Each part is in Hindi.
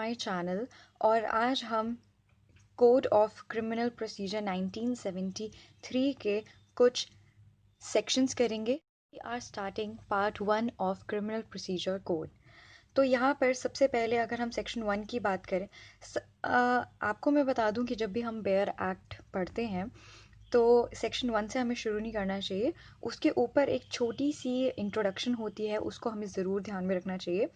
My channel. और आज हम कोड ऑफ क्रिमिनल प्रोसीजर 1973 के कुछ सेक्शंस करेंगे। We are starting part 1 of criminal procedure code. तो यहाँ पर सबसे पहले अगर हम सेक्शन 1 की बात करें, आपको मैं बता दूं कि जब भी हम बेयर एक्ट पढ़ते हैं तो सेक्शन 1 से हमें शुरू नहीं करना चाहिए। उसके ऊपर एक छोटी सी इंट्रोडक्शन होती है, उसको हमें ज़रूर ध्यान में रखना चाहिए।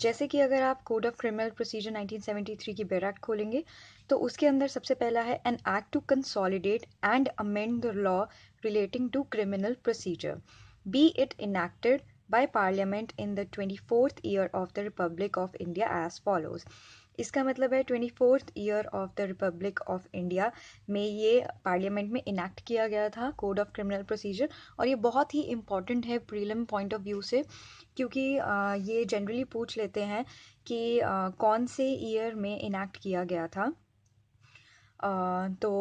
जैसे कि अगर आप कोड ऑफ क्रिमिनल प्रोसीजर 1973 की बेयर एक्ट खोलेंगे तो उसके अंदर सबसे पहला है an act to consolidate and amend the law relating to criminal procedure be it enacted by Parliament in the 24th year of the Republic of India as follows। इसका मतलब है 24th year of the Republic of India में ये पार्लियामेंट में इनैक्ट किया गया था कोड ऑफ क्रिमिनल प्रोसीजर। और ये बहुत ही इम्पॉर्टेंट है प्रीलिम पॉइंट ऑफ व्यू से, क्योंकि ये जनरली पूछ लेते हैं कि कौन से ईयर में इनैक्ट किया गया था। तो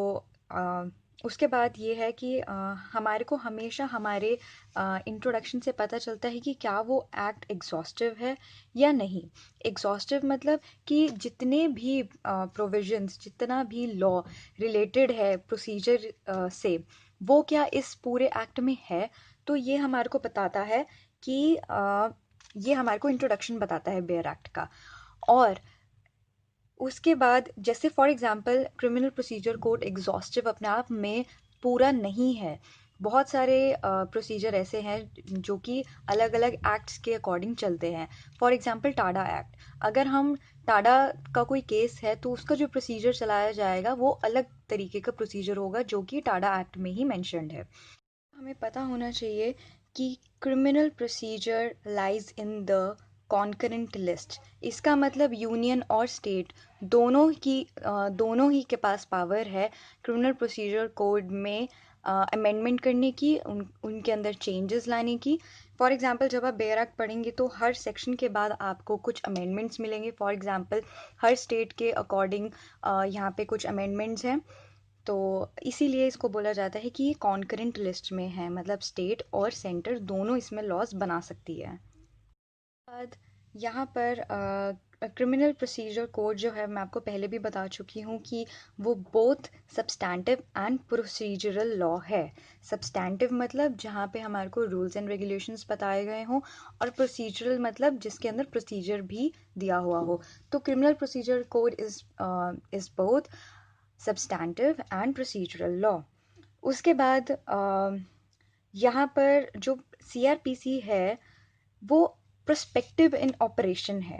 उसके बाद ये है कि हमारे को हमेशा हमारे इंट्रोडक्शन से पता चलता है कि क्या वो एक्ट एग्जॉस्टिव है या नहीं। एग्जॉस्टिव मतलब कि जितने भी प्रोविजंस, जितना भी लॉ रिलेटेड है प्रोसीजर से, वो क्या इस पूरे एक्ट में है। तो ये हमारे को बताता है कि ये हमारे को इंट्रोडक्शन बताता है बेयर एक्ट का। और उसके बाद जैसे for example criminal procedure code exhaustive अपने आप में पूरा नहीं है। बहुत सारे प्रोसीजर ऐसे हैं जो कि अलग अलग एक्ट्स के अकॉर्डिंग चलते हैं। फॉर एग्जांपल टाडा एक्ट, अगर हम टाडा का कोई केस है तो उसका जो प्रोसीजर चलाया जाएगा वो अलग तरीके का प्रोसीजर होगा जो कि टाडा एक्ट में ही मेंशन्ड है। हमें पता होना चाहिए कि criminal procedure lies in the concurrent list. इसका मतलब यूनियन और स्टेट दोनों ही के पास पावर है क्रिमिनल प्रोसीजर कोड में अमेंडमेंट करने की, उनके अंदर चेंजेस लाने की। फॉर एग्जांपल जब आप बेयर एक्ट पढ़ेंगे तो हर सेक्शन के बाद आपको कुछ अमेंडमेंट्स मिलेंगे। फॉर एग्जांपल हर स्टेट के अकॉर्डिंग यहाँ पे कुछ अमेंडमेंट्स हैं। तो इसीलिए इसको बोला जाता है कि ये कॉन्करेंट लिस्ट में है, मतलब स्टेट और सेंटर दोनों इसमें लॉज बना सकती है। बाद यहाँ पर क्रिमिनल प्रोसीजर कोड जो है, मैं आपको पहले भी बता चुकी हूँ कि वो both substantive and procedural law है। सब्सटैंटिव मतलब जहाँ पे हमारे को रूल्स एंड रेगुलेशंस बताए गए हों, और प्रोसीजरल मतलब जिसके अंदर प्रोसीजर भी दिया हुआ हो। तो criminal procedure code is both substantive and procedural law. उसके बाद यहाँ पर जो सीआरपीसी है वो प्रोस्पेक्टिव इन ऑपरेशन है।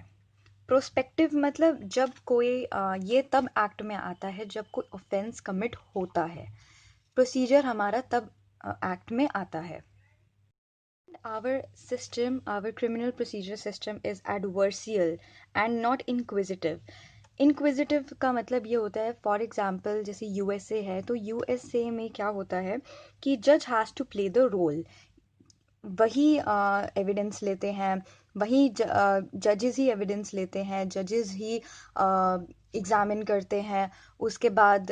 प्रोस्पेक्टिव मतलब जब कोई ये तब एक्ट में आता है जब कोई ऑफेंस कमिट होता है। प्रोसीजर हमारा तब एक्ट में आता है। Our criminal procedure system is adversarial and not inquisitive। Inquisitive का मतलब ये होता है, फॉर एग्जाम्पल जैसे यूएसए है, तो यूएसए में क्या होता है कि जज has to play the role. वही एविडेंस लेते हैं, वही जजेस ही एविडेंस लेते हैं, जजेस ही एग्जामिन करते हैं। उसके बाद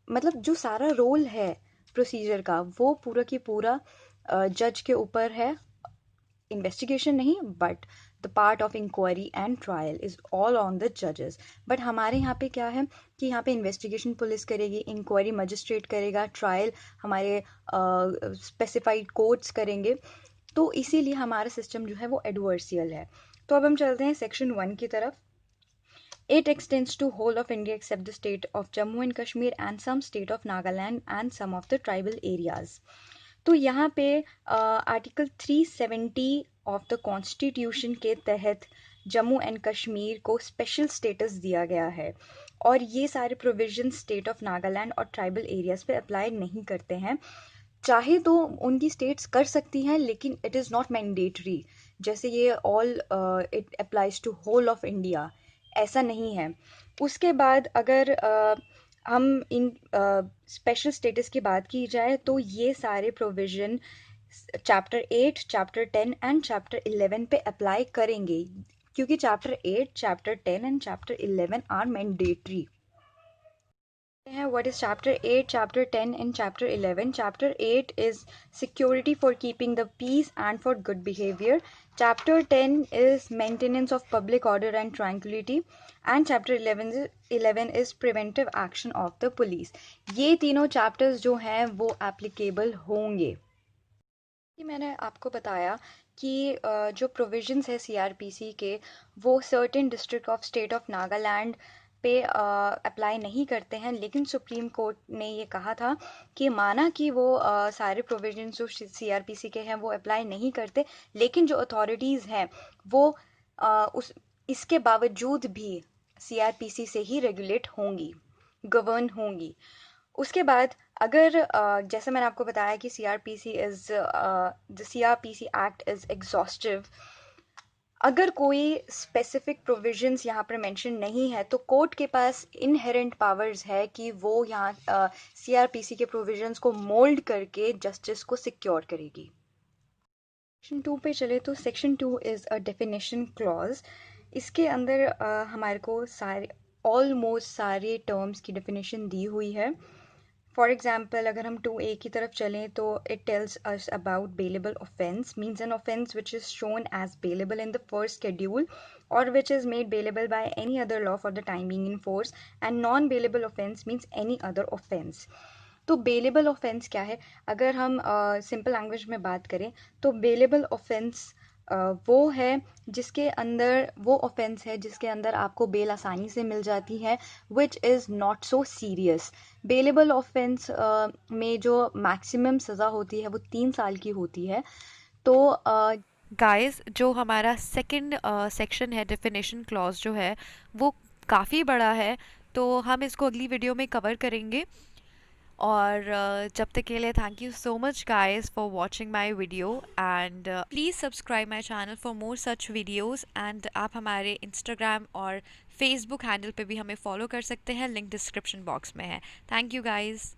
मतलब जो सारा रोल है प्रोसीजर का वो पूरा की पूरा जज के ऊपर है। इन्वेस्टिगेशन नहीं, but the part of inquiry and trial is all on the जजेस। बट हमारे यहाँ पे क्या है कि यहाँ पे इन्वेस्टिगेशन पुलिस करेगी, इंक्वायरी मजिस्ट्रेट करेगा, ट्रायल हमारे स्पेसिफाइड कोर्ट्स करेंगे। तो इसीलिए हमारा सिस्टम जो है वो एडवर्सियल है। तो अब हम चलते हैं सेक्शन 1 की तरफ। It extends to whole of India except the state of Jammu and Kashmir and some state of Nagaland and some of the tribal areas। तो यहाँ पे आर्टिकल 370 ऑफ द कॉन्स्टिट्यूशन के तहत जम्मू एंड कश्मीर को स्पेशल स्टेटस दिया गया है, और ये सारे प्रोविजन स्टेट ऑफ नागालैंड और ट्राइबल एरियाज पे अप्लाई नहीं करते हैं। चाहे तो उनकी स्टेट्स कर सकती हैं, लेकिन इट इज़ नॉट मैंडेटरी। जैसे ये all it applies to whole of India, ऐसा नहीं है। उसके बाद अगर हम इन स्पेशल स्टेटस की बात की जाए तो ये सारे provision chapter 8, chapter 10 and chapter 11 पे अप्लाई करेंगे, क्योंकि chapter 8, chapter 10 and chapter 11 are mandatory. What is chapter 8, chapter 10 and chapter 11? Chapter 8 is security for keeping the peace and for good behavior. Chapter 10 is maintenance of public order and tranquility, and chapter 11 is preventive action of the police. ये तीनों chapters जो हैं वो applicable होंगे। कि मैंने आपको बताया कि जो प्रोविजंस है सीआरपीसी के वो certain district of state of Nagaland पे अप्लाई नहीं करते हैं, लेकिन सुप्रीम कोर्ट ने ये कहा था कि माना कि वो सारे प्रोविजंस जो सीआरपीसी के हैं वो अप्लाई नहीं करते, लेकिन जो अथॉरिटीज़ हैं वो उस इसके बावजूद भी सीआरपीसी से ही रेगुलेट होंगी, गवर्न होंगी। उसके बाद अगर जैसे मैंने आपको बताया कि the CrPC act is exhaustive, अगर कोई स्पेसिफिक प्रोविजंस यहाँ पर मेंशन नहीं है तो कोर्ट के पास इनहेरेंट पावर्स है कि वो यहाँ सीआरपीसी के प्रोविजंस को मोल्ड करके जस्टिस को सिक्योर करेगी। सेक्शन 2 पे चले तो section 2 is a definition clause. इसके अंदर हमारे को सारे ऑलमोस्ट सारे टर्म्स की डेफिनेशन दी हुई है। फॉर एग्जाम्पल अगर हम 2A की तरफ चलें तो it tells us about bailable offence means an offence which is shown as bailable in the first schedule or which is made bailable by any other law for the time being in force, and non bailable offense means any other offense. तो बेलेबल ऑफेंस क्या है? अगर हम सिंपल लैंग्वेज में बात करें तो बेलेबल ऑफेंस वो है जिसके अंदर वो ऑफेंस है जिसके अंदर आपको बेल आसानी से मिल जाती है, which is not so serious. Bailable offence में जो मैक्सिमम सज़ा होती है वो 3 साल की होती है। तो गाइस जो हमारा सेकंड सेक्शन है डेफिनेशन क्लॉज जो है वो काफ़ी बड़ा है, तो हम इसको अगली वीडियो में कवर करेंगे। और जब तक के लिए thank you so much guys for watching my video, and please subscribe my channel for more such videos. And आप हमारे इंस्टाग्राम और फेसबुक हैंडल पे भी हमें फॉलो कर सकते हैं, लिंक डिस्क्रिप्शन बॉक्स में है। Thank you guys.